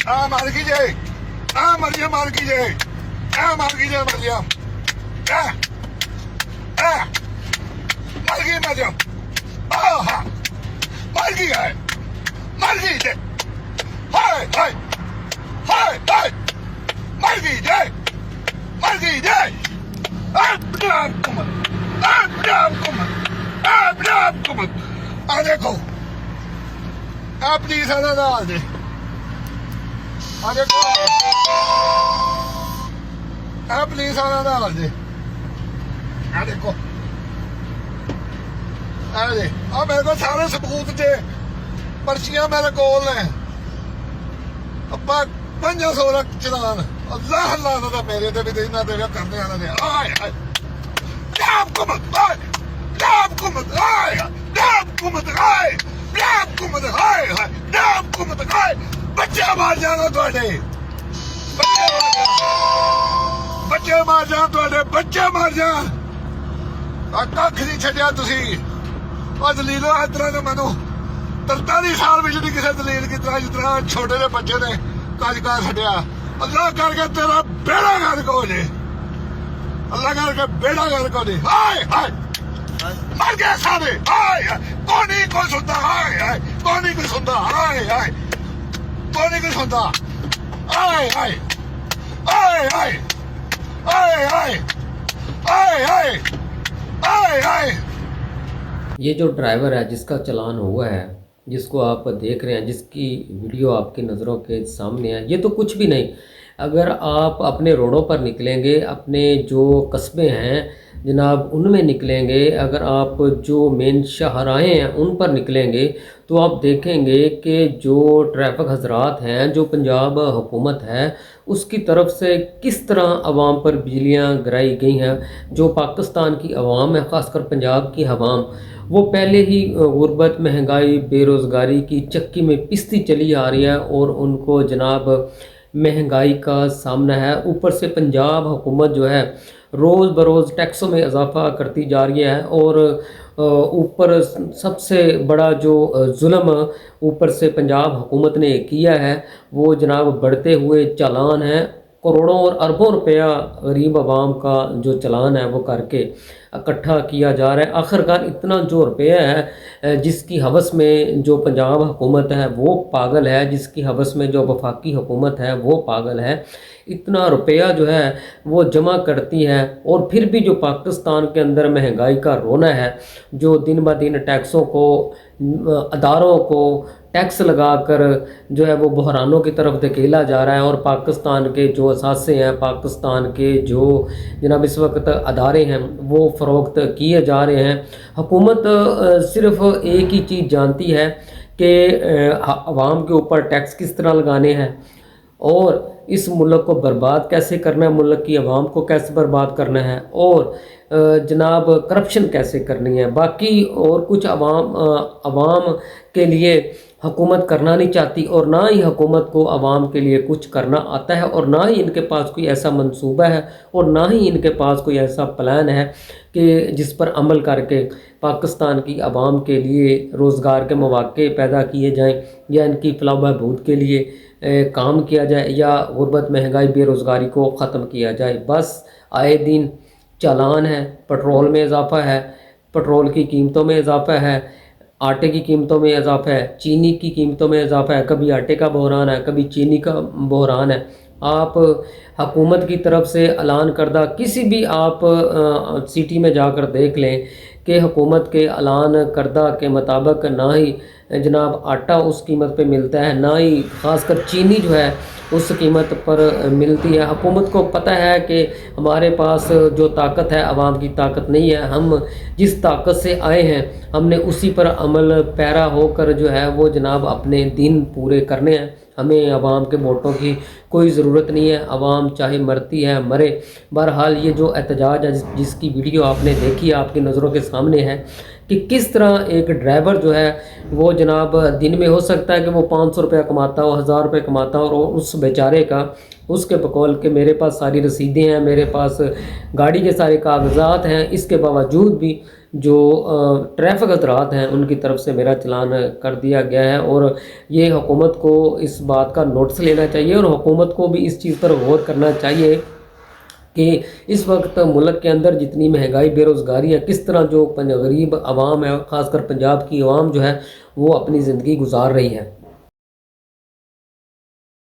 मार कीजिए, मरियम मार कीजिए, मार कीजिए मरियम, मर गई मरियम, मर गई है, मर गई है, हाय हाय हाय हाय, मर गई है, मर गई है, अपने आप को मत, अपने आप को मत, अपने आप को मत, आ देखो अपनी सारा डाल दे, आ देखो अपनी सारा डाल दे, आ देखो अब मेरे को सारे सबूत दे, पर्चियां मेरे कोल ने, अपा 500 चलान अल्लाह अल्लाह दा मेरे ते भी ते इन्हां ते करने वाले ने, हाय हाय आपको मत, आपको मत, हाय आपको मत, हाय आपको मत, हाय हाय आपको मत, हाय बच्चे मार जाना तुहाडे, बच्चे मार जान तुहाडे, बच्चे मार जान, कख नहीं छड्डिया तुसी। दलीलो इस तरह ने मैनू 43 साल में नहीं किसी दलील की तरह जिस तरह छोटे जे बच्चे ने कज कर छड्डिया। अल्लाह करके तेरा बेड़ा गर्क हो जाए, अल्लाह करके बेड़ा गर्क हो जाए, हाय हाय मर गए सारे, हाय हाय कोई कोई सुनता, हाय हाय कोई सुनता, हाय हाय कोई सुनता, हाय हाय हाय हाय हाय हाय हाय हाय हाय हाय। ये जो ड्राइवर है जिसका चालान हुआ है, जिसको आप देख रहे हैं, जिसकी वीडियो आपकी नज़रों के सामने है, ये तो कुछ भी नहीं। अगर आप अपने रोडों पर निकलेंगे, अपने जो कस्बे हैं जनाब उनमें निकलेंगे, अगर आप जो मेन शाहराहें हैं उन पर निकलेंगे, तो आप देखेंगे कि जो ट्रैफिक हजरात हैं, जो पंजाब हुकूमत है उसकी तरफ से किस तरह आवाम पर बिजलियां गिराई गई हैं। जो पाकिस्तान की आवाम है, ख़ासकर पंजाब की आवाम, वो पहले ही गुर्बत, महंगाई, बेरोज़गारी की चक्की में पिसती चली आ रही है और उनको जनाब महंगाई का सामना है। ऊपर से पंजाब हुकूमत जो है रोज़ बरोज़ टैक्सों में इजाफ़ा करती जा रही है और ऊपर सबसे बड़ा जो जुल्म ऊपर से पंजाब हुकूमत ने किया है वो जनाब बढ़ते हुए चालान है। करोड़ों और अरबों रुपया गरीब आवाम का जो चालान है वो करके इकट्ठा किया जा रहा है। आखिरकार इतना जो रुपया है जिसकी हवस में जो पंजाब हुकूमत है वो पागल है, जिसकी हवस में जो वफाकी हुकूमत है वो पागल है। इतना रुपया जो है वो जमा करती है और फिर भी जो पाकिस्तान के अंदर महंगाई का रोना है, जो दिन ब दिन टैक्सों को, अदारों को टैक्स लगाकर जो है वो बहरानों की तरफ धकेला जा रहा है और पाकिस्तान के जो असासे हैं, पाकिस्तान के जो जनाब इस वक्त अदारे हैं वो फ़रोख्त किए जा रहे हैं। हुकूमत सिर्फ़ एक ही चीज़ जानती है कि आवाम के ऊपर टैक्स किस तरह लगाने हैं और इस मुल्क को बर्बाद कैसे करना है, मुल्क की आवाम को कैसे बर्बाद करना है और जनाब करप्शन कैसे करनी है। बाकी और कुछ आवाम के लिए हुकूमत करना नहीं चाहती और ना ही हुकूमत को आवाम के लिए कुछ करना आता है और ना ही इनके पास कोई ऐसा मंसूबा है और ना ही इनके पास कोई ऐसा प्लान है कि जिस पर अमल करके पाकिस्तान की आवाम के लिए रोज़गार के मौके पैदा किए जाएं या इनकी फलाह बहबूद के लिए काम किया जाए या गुर्बत, महंगाई, बेरोज़गारी को ख़त्म किया जाए। बस आए दिन चालान है, पेट्रोल में इजाफ़ा है, पेट्रोल की कीमतों में इजाफ़ा है, आटे की कीमतों में इजाफ़ा है, चीनी की कीमतों में इजाफ़ा है। कभी आटे का बहरान है, कभी चीनी का बहरान है। आप हुकूमत की तरफ से ऐलान करदा किसी भी आप सिटी में जाकर देख लें कि हुकूमत के ऐलान करदा के मुताबिक ना ही जनाब आटा उस कीमत पे मिलता है, ना ही ख़ासकर चीनी जो है उस कीमत पर मिलती है। हुकूमत को पता है कि हमारे पास जो ताकत है आवाम की ताकत नहीं है, हम जिस ताकत से आए हैं हमने उसी पर अमल पैरा होकर जो है वो जनाब अपने दिन पूरे करने हैं। हमें आवाम के वोटों की कोई ज़रूरत नहीं है, आवाम चाहे मरती है मरे। बहरहाल ये जो एहतजाज है जिसकी वीडियो आपने देखी आपकी नज़रों के सामने है کہ کس طرح ایک ڈرائیور جو ہے وہ جناب دن میں ہو سکتا ہے کہ وہ 500 روپیہ کماتا ہو، 1000 روپے کماتا ہو، اور اس بیچارے کا اس کے بقول کہ میرے پاس ساری رسیدیں ہیں، میرے پاس گاڑی کے سارے کاغذات ہیں، اس کے باوجود بھی جو ٹریفک حضرات ہیں ان کی طرف سے میرا چلان کر دیا گیا ہے۔ اور یہ حکومت کو اس بات کا نوٹس لینا چاہیے، اور حکومت کو بھی اس چیز پر غور کرنا چاہیے کہ اس وقت ملک کے اندر جتنی مہنگائی، بے روزگاری ہے، کس طرح جو غریب عوام ہے، خاص کر پنجاب کی عوام جو ہے وہ اپنی زندگی گزار رہی ہے۔